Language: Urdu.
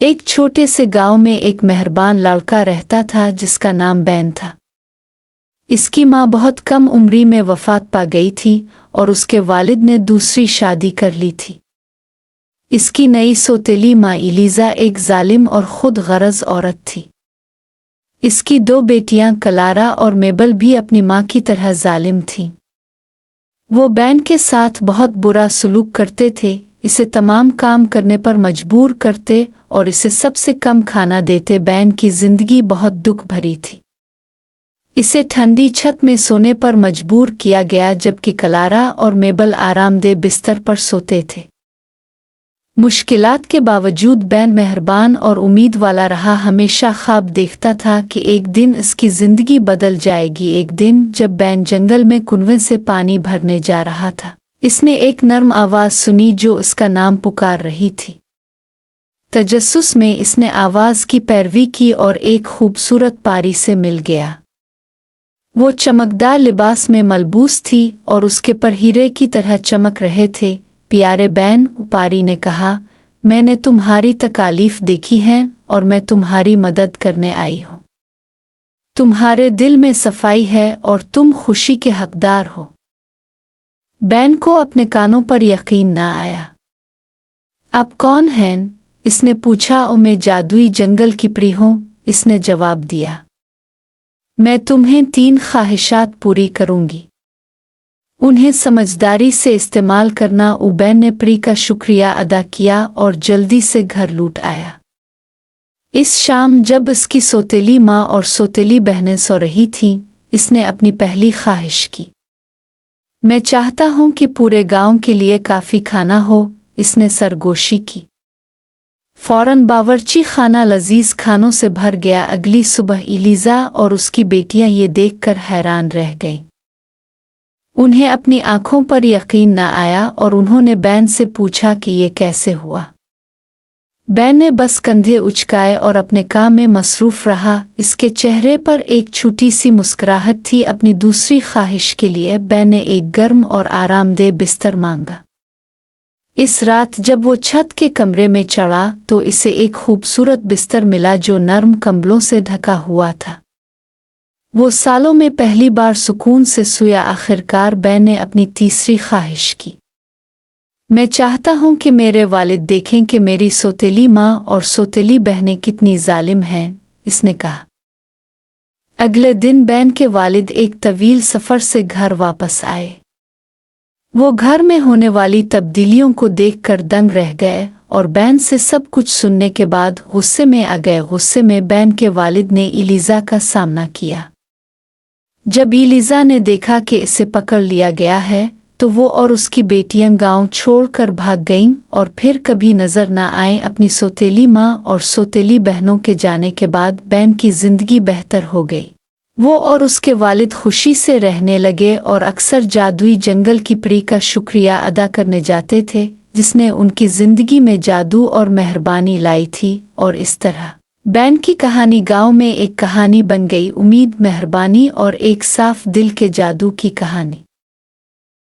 ایک چھوٹے سے گاؤں میں ایک مہربان لڑکا رہتا تھا جس کا نام بین تھا۔ اس کی ماں بہت کم عمری میں وفات پا گئی تھی اور اس کے والد نے دوسری شادی کر لی تھی۔ اس کی نئی سوتیلی ماں ایلیزا ایک ظالم اور خود غرض عورت تھی۔ اس کی 2 بیٹیاں کلارا اور میبل بھی اپنی ماں کی طرح ظالم تھیں۔ وہ بین کے ساتھ بہت برا سلوک کرتے تھے، اسے تمام کام کرنے پر مجبور کرتے اور اسے سب سے کم کھانا دیتے۔ بین کی زندگی بہت دکھ بھری تھی۔ اسے ٹھنڈی چھت میں سونے پر مجبور کیا گیا جبکہ کلارا اور میبل آرام دہ بستر پر سوتے تھے۔ مشکلات کے باوجود بین مہربان اور امید والا رہا، ہمیشہ خواب دیکھتا تھا کہ ایک دن اس کی زندگی بدل جائے گی۔ ایک دن جب بین جنگل میں کنویں سے پانی بھرنے جا رہا تھا، اس نے ایک نرم آواز سنی جو اس کا نام پکار رہی تھی۔ تجسس میں اس نے آواز کی پیروی کی اور ایک خوبصورت پاری سے مل گیا۔ وہ چمکدار لباس میں ملبوس تھی اور اس کے پر ہیرے کی طرح چمک رہے تھے۔ پیارے بین، پاری نے کہا، میں نے تمہاری تکالیف دیکھی ہیں اور میں تمہاری مدد کرنے آئی ہوں۔ تمہارے دل میں صفائی ہے اور تم خوشی کے حقدار ہو۔ بین کو اپنے کانوں پر یقین نہ آیا۔ آپ کون ہیں؟ اس نے پوچھا۔ او میں جادوئی جنگل کی پری ہوں، اس نے جواب دیا۔ میں تمہیں 3 خواہشات پوری کروں گی، انہیں سمجھداری سے استعمال کرنا۔ بین نے پری کا شکریہ ادا کیا اور جلدی سے گھر لوٹ آیا۔ اس شام جب اس کی سوتیلی ماں اور سوتیلی بہنیں سو رہی تھیں، اس نے اپنی پہلی خواہش کی۔ میں چاہتا ہوں کہ پورے گاؤں کے لیے کافی کھانا ہو، اس نے سرگوشی کی۔ فوراً باورچی خانہ لذیذ کھانوں سے بھر گیا۔ اگلی صبح ایلیزا اور اس کی بیٹیاں یہ دیکھ کر حیران رہ گئیں۔ انہیں اپنی آنکھوں پر یقین نہ آیا اور انہوں نے بین سے پوچھا کہ یہ کیسے ہوا۔ بین نے بس کندھے اچکائے اور اپنے کام میں مصروف رہا۔ اس کے چہرے پر ایک چھوٹی سی مسکراہٹ تھی۔ اپنی دوسری خواہش کے لیے بین نے ایک گرم اور آرام دہ بستر مانگا۔ اس رات جب وہ چھت کے کمرے میں چڑھا تو اسے ایک خوبصورت بستر ملا جو نرم کمبلوں سے ڈھکا ہوا تھا۔ وہ سالوں میں پہلی بار سکون سے سویا۔ آخرکار بین نے اپنی تیسری خواہش کی۔ میں چاہتا ہوں کہ میرے والد دیکھیں کہ میری سوتیلی ماں اور سوتیلی بہنیں کتنی ظالم ہیں، اس نے کہا۔ اگلے دن بین کے والد ایک طویل سفر سے گھر واپس آئے۔ وہ گھر میں ہونے والی تبدیلیوں کو دیکھ کر دنگ رہ گئے اور بین سے سب کچھ سننے کے بعد غصے میں آ گئے۔ غصے میں بین کے والد نے ایلیزا کا سامنا کیا۔ جب ایلیزا نے دیکھا کہ اسے پکڑ لیا گیا ہے تو وہ اور اس کی بیٹیاں گاؤں چھوڑ کر بھاگ گئیں اور پھر کبھی نظر نہ آئیں۔ اپنی سوتیلی ماں اور سوتیلی بہنوں کے جانے کے بعد بین کی زندگی بہتر ہو گئی۔ وہ اور اس کے والد خوشی سے رہنے لگے اور اکثر جادوئی جنگل کی پری کا شکریہ ادا کرنے جاتے تھے جس نے ان کی زندگی میں جادو اور مہربانی لائی تھی۔ اور اس طرح بین کی کہانی گاؤں میں ایک کہانی بن گئی، امید، مہربانی اور ایک صاف دل کے جادو کی کہانی۔